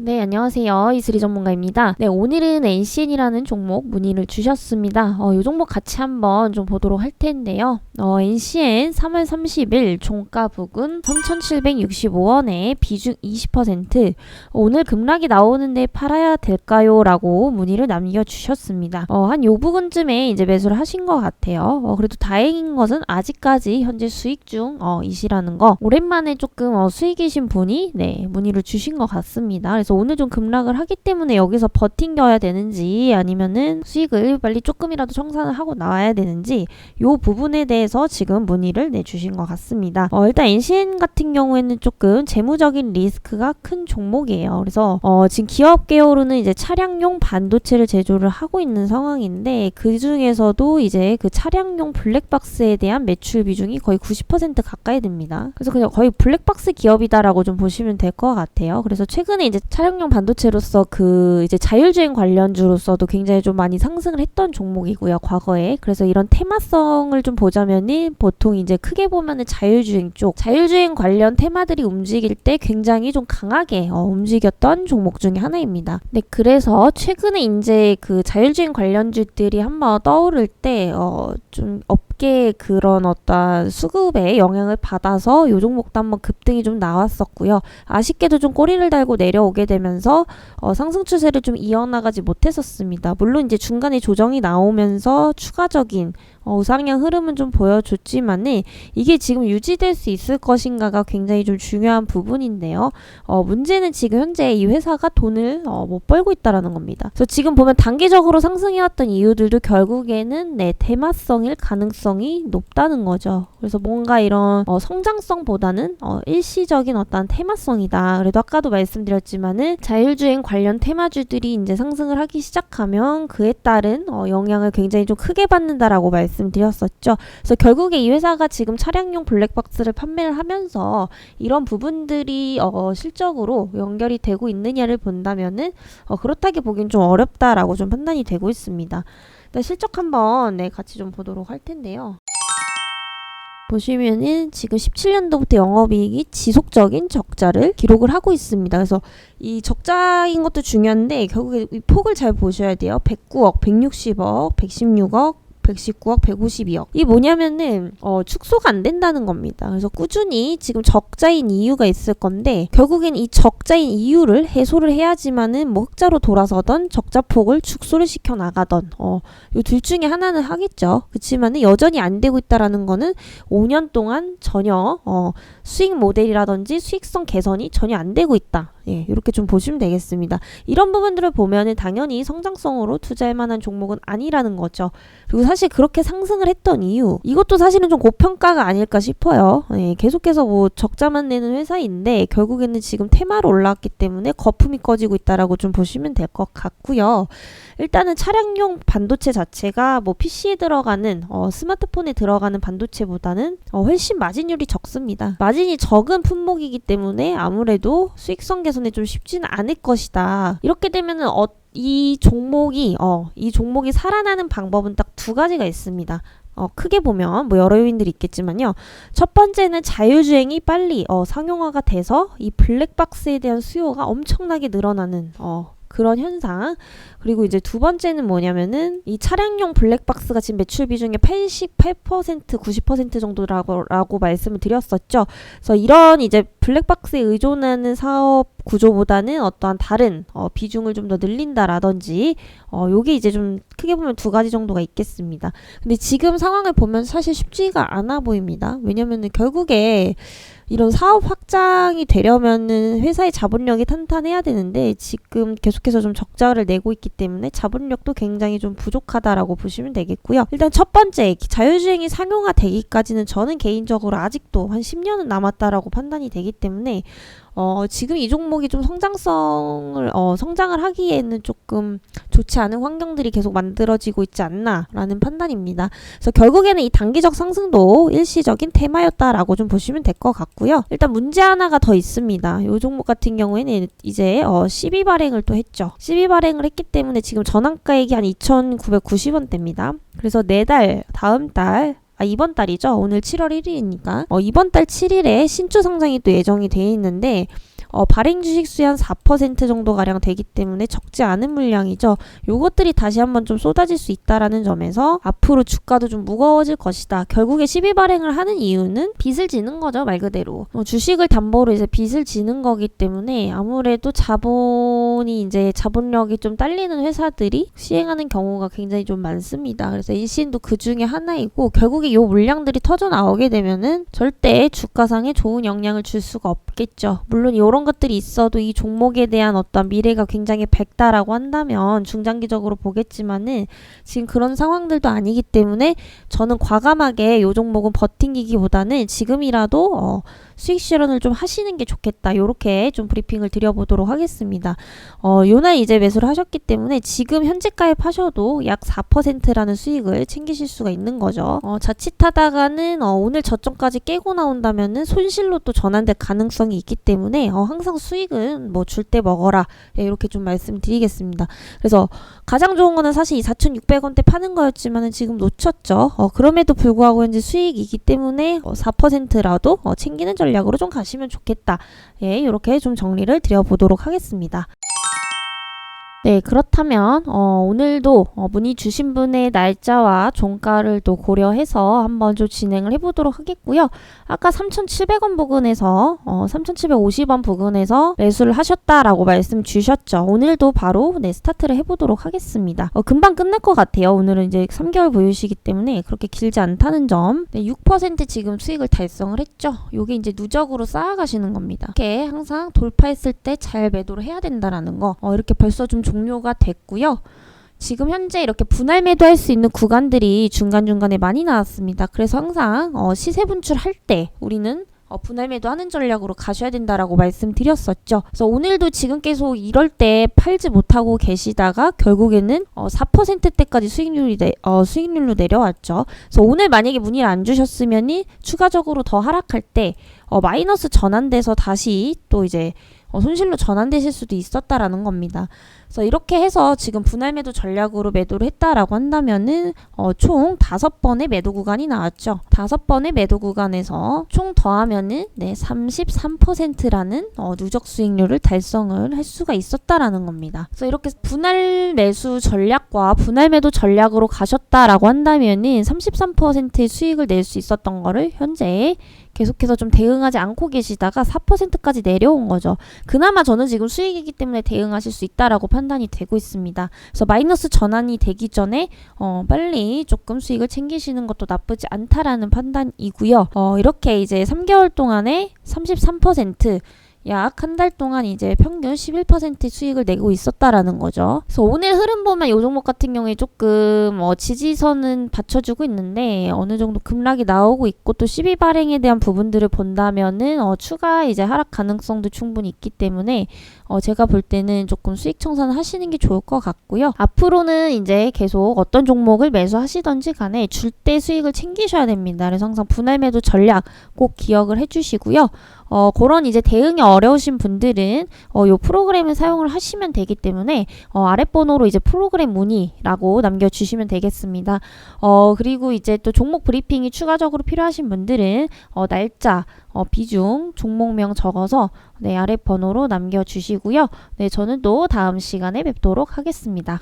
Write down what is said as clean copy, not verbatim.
네, 안녕하세요. 이슬이 전문가입니다. 네, 오늘은 NCN이라는 종목 문의를 주셨습니다. 이 종목 같이 한번 좀 보도록 할 텐데요. NCN 3월 30일 종가 부근 3,765원에 비중 20%. 오늘 급락이 나오는데 팔아야 될까요? 라고 문의를 남겨주셨습니다. 한 요 부근쯤에 이제 매수를 하신 것 같아요. 그래도 다행인 것은 아직까지 현재 수익 중이시라는 거. 오랜만에 조금 수익이신 분이 문의를 주신 것 같습니다. 그래서 오늘 좀 급락을 하기 때문에 여기서 버팅겨야 되는지 아니면은 수익을 빨리 조금이라도 청산을 하고 나와야 되는지 요 부분에 대해서 지금 문의를 내주신 것 같습니다. 일단 NCN 같은 경우에는 조금 재무적인 리스크가 큰 종목이에요. 그래서 지금 기업 계열로는 이제 차량용 반도체를 제조를 하고 있는 상황인데 그 중에서도 이제 그 차량용 블랙박스에 대한 매출 비중이 거의 90% 가까이 됩니다. 그래서 그냥 거의 블랙박스 기업이다라고 좀 보시면 될 것 같아요. 그래서 최근에 이제 차량용 반도체로서 그 이제 자율주행 관련주로서도 굉장히 좀 많이 상승을 했던 종목이고요, 과거에. 그래서 이런 테마성을 좀 보자면은 보통 이제 크게 보면은 자율주행 관련 테마들이 움직일 때 굉장히 좀 강하게 움직였던 종목 중에 하나입니다. 네, 그래서 최근에 이제 그 자율주행 관련주들이 한번 떠오를 때 좀 업계 그런 어떤 수급에 영향을 받아서 요 종목도 한번 급등이 좀 나왔었고요. 아쉽게도 좀 꼬리를 달고 내려오게 되면서 상승 추세를 좀 이어나가지 못했었습니다. 물론 이제 중간에 조정이 나오면서 추가적인 우상향 흐름은 좀 보여줬지만은 이게 지금 유지될 수 있을 것인가가 굉장히 좀 중요한 부분인데요. 문제는 지금 현재 이 회사가 돈을 못 벌고 있다라는 겁니다. 그래서 지금 보면 단기적으로 상승해왔던 이유들도 결국에는 테마성일 가능성이 높다는 거죠. 그래서 뭔가 이런 성장성보다는 일시적인 어떤 테마성이다. 그래도 아까도 말씀드렸지만은 자율주행 관련 테마주들이 이제 상승을 하기 시작하면 그에 따른 영향을 굉장히 좀 크게 받는다라고 말씀드렸었죠. 그래서 결국에 이 회사가 지금 차량용 블랙박스를 판매를 하면서 이런 부분들이 실적으로 연결이 되고 있느냐를 본다면은 그렇다기 보긴 좀 어렵다라고 좀 판단이 되고 있습니다. 일단 실적 한번 같이 좀 보도록 할 텐데요. 보시면은 지금 17년도부터 영업이익이 지속적인 적자를 기록을 하고 있습니다. 그래서 이 적자인 것도 중요한데 결국에 이 폭을 잘 보셔야 돼요. 109억, 160억, 116억, 119억, 152억. 이 뭐냐면은 축소가 안 된다는 겁니다. 그래서 꾸준히 지금 적자인 이유가 있을 건데 결국엔 이 적자인 이유를 해소를 해야지만은 뭐 흑자로 돌아서던 적자폭을 축소를 시켜 나가던 요 둘 중에 하나는 하겠죠. 그렇지만은 여전히 안 되고 있다라는 거는 5년 동안 전혀 수익 모델이라든지 수익성 개선이 전혀 안 되고 있다. 이렇게 좀 보시면 되겠습니다. 이런 부분들을 보면은 당연히 성장성으로 투자할 만한 종목은 아니라는 거죠. 그리고 사실 그렇게 상승을 했던 이유, 이것도 사실은 좀 고평가가 아닐까 싶어요. 계속해서 뭐 적자만 내는 회사인데 결국에는 지금 테마로 올라왔기 때문에 거품이 꺼지고 있다라고 좀 보시면 될 것 같고요. 일단은 차량용 반도체 자체가 뭐 PC에 들어가는 스마트폰에 들어가는 반도체보다는 훨씬 마진율이 적습니다. 마진이 적은 품목이기 때문에 아무래도 수익성 개선에 좀 쉽지는 않을 것이다. 이렇게 되면은 이 종목이 살아나는 방법은 딱 두 가지가 있습니다. 크게 보면 뭐 여러 요인들이 있겠지만요. 첫 번째는 자율주행이 빨리 상용화가 돼서 이 블랙박스에 대한 수요가 엄청나게 늘어나는 그런 현상. 그리고 이제 두 번째는 뭐냐면은 이 차량용 블랙박스가 지금 매출 비중의 88%, 90% 정도라고 말씀을 드렸었죠. 그래서 이런 이제 블랙박스에 의존하는 사업 구조보다는 어떠한 다른 비중을 좀 더 늘린다라든지 요게 이제 좀 크게 보면 두 가지 정도가 있겠습니다. 근데 지금 상황을 보면 사실 쉽지가 않아 보입니다. 왜냐면은 결국에 이런 사업 확장이 되려면은 회사의 자본력이 탄탄해야 되는데 지금 계속해서 좀 적자를 내고 있기 때문에 자본력도 굉장히 좀 부족하다라고 보시면 되겠고요. 일단 첫 번째, 자율주행이 상용화되기까지는 저는 개인적으로 아직도 한 10년은 남았다라고 판단이 되기 나기 때문에 지금 이 종목이 좀 성장을 하기에는 조금 좋지 않은 환경들이 계속 만들어지고 있지 않나라는 판단입니다. 그래서 결국에는 이 단기적 상승도 일시적인 테마였다라고 좀 보시면 될 것 같고요. 일단 문제 하나가 더 있습니다. 이 종목 같은 경우에는 이제 12 발행을 또 했죠. 12 발행을 했기 때문에 지금 전환가액이 한 2,990원대입니다. 그래서 다음 달 이번 달이죠. 오늘 7월 1일이니까 이번 달 7일에 신주 상장이 또 예정이 돼 있는데 발행 주식 수의 한 4% 정도 가량 되기 때문에 적지 않은 물량이죠. 요것들이 다시 한번 좀 쏟아질 수 있다라는 점에서 앞으로 주가도 좀 무거워질 것이다. 결국에 12 발행을 하는 이유는 빚을 지는 거죠, 말 그대로. 주식을 담보로 이제 빚을 지는 거기 때문에 아무래도 자본력이 좀 딸리는 회사들이 시행하는 경우가 굉장히 좀 많습니다. 그래서 NCN도 그 중에 하나이고, 결국에 요 물량들이 터져 나오게 되면은 절대 주가상에 좋은 영향을 줄 수가 없겠죠. 물론 이런 것들이 있어도 이 종목에 대한 어떤 미래가 굉장히 밝다라고 한다면 중장기적으로 보겠지만은 지금 그런 상황들도 아니기 때문에 저는 과감하게 이 종목은 버팅기기보다는 지금이라도 수익 실현을 좀 하시는 게 좋겠다. 요렇게 좀 브리핑을 드려보도록 하겠습니다. 요날 이제 매수를 하셨기 때문에 지금 현재 가입하셔도 약 4%라는 수익을 챙기실 수가 있는 거죠. 자칫하다가는 오늘 저점까지 깨고 나온다면은 손실로 또 전환될 가능성이 있기 때문에 항상 수익은 뭐 줄 때 먹어라. 이렇게 좀 말씀드리겠습니다. 그래서 가장 좋은 거는 사실 이 4,600원대 파는 거였지만은 지금 놓쳤죠. 그럼에도 불구하고 현재 수익이기 때문에 4%라도 챙기는 전략으로 좀 가시면 좋겠다. 이렇게 좀 정리를 드려보도록 하겠습니다. 네, 그렇다면 오늘도 문의 주신 분의 날짜와 종가를 또 고려해서 한번 좀 진행을 해보도록 하겠고요. 아까 3,700원 부근에서 3,750원 부근에서 매수를 하셨다라고 말씀 주셨죠. 오늘도 바로 스타트를 해보도록 하겠습니다. 금방 끝날 것 같아요. 오늘은 이제 3개월 보유시기 때문에 그렇게 길지 않다는 점. 6% 지금 수익을 달성을 했죠. 요게 이제 누적으로 쌓아가시는 겁니다. 이렇게 항상 돌파했을 때 잘 매도를 해야 된다라는 거. 이렇게 벌써 좀 종료가 됐고요. 지금 현재 이렇게 분할 매도할 수 있는 구간들이 중간중간에 많이 나왔습니다. 그래서 항상 시세 분출할 때 우리는 분할 매도하는 전략으로 가셔야 된다라고 말씀드렸었죠. 그래서 오늘도 지금 계속 이럴 때 팔지 못하고 계시다가 결국에는 4%대까지 수익률로 내려왔죠. 그래서 오늘 만약에 문의를 안 주셨으면이 추가적으로 더 하락할 때 마이너스 전환돼서 다시 또 이제 손실로 전환되실 수도 있었다라는 겁니다. 그래서 이렇게 해서 지금 분할 매도 전략으로 매도를 했다라고 한다면은 총 5번의 매도 구간이 나왔죠. 5번의 매도 구간에서 총 더하면은 33%라는 누적 수익률을 달성을 할 수가 있었다라는 겁니다. 그래서 이렇게 분할 매수 전략과 분할 매도 전략으로 가셨다라고 한다면은 33%의 수익을 낼 수 있었던 거를 현재 계속해서 좀 대응하지 않고 계시다가 4%까지 내려온 거죠. 그나마 저는 지금 수익이기 때문에 대응하실 수 있다라고 판단이 되고 있습니다. 그래서 마이너스 전환이 되기 전에 빨리 조금 수익을 챙기시는 것도 나쁘지 않다라는 판단이고요. 이렇게 이제 3개월 동안에 33%, 약 한 달 동안 이제 평균 11% 수익을 내고 있었다라는 거죠. 그래서 오늘 흐름 보면 이 종목 같은 경우에 조금 지지선은 받쳐주고 있는데 어느 정도 급락이 나오고 있고 또 12 발행에 대한 부분들을 본다면은 추가 이제 하락 가능성도 충분히 있기 때문에 제가 볼 때는 조금 수익 청산을 하시는 게 좋을 것 같고요. 앞으로는 이제 계속 어떤 종목을 매수하시던지 간에 줄 때 수익을 챙기셔야 됩니다. 그래서 항상 분할 매도 전략 꼭 기억을 해주시고요. 그런 이제 대응이 어려우신 분들은 요 프로그램을 사용을 하시면 되기 때문에 아랫번호로 이제 프로그램 문의라고 남겨주시면 되겠습니다. 그리고 이제 또 종목 브리핑이 추가적으로 필요하신 분들은 날짜, 비중, 종목명 적어서 아랫번호로 남겨주시고요. 저는 또 다음 시간에 뵙도록 하겠습니다.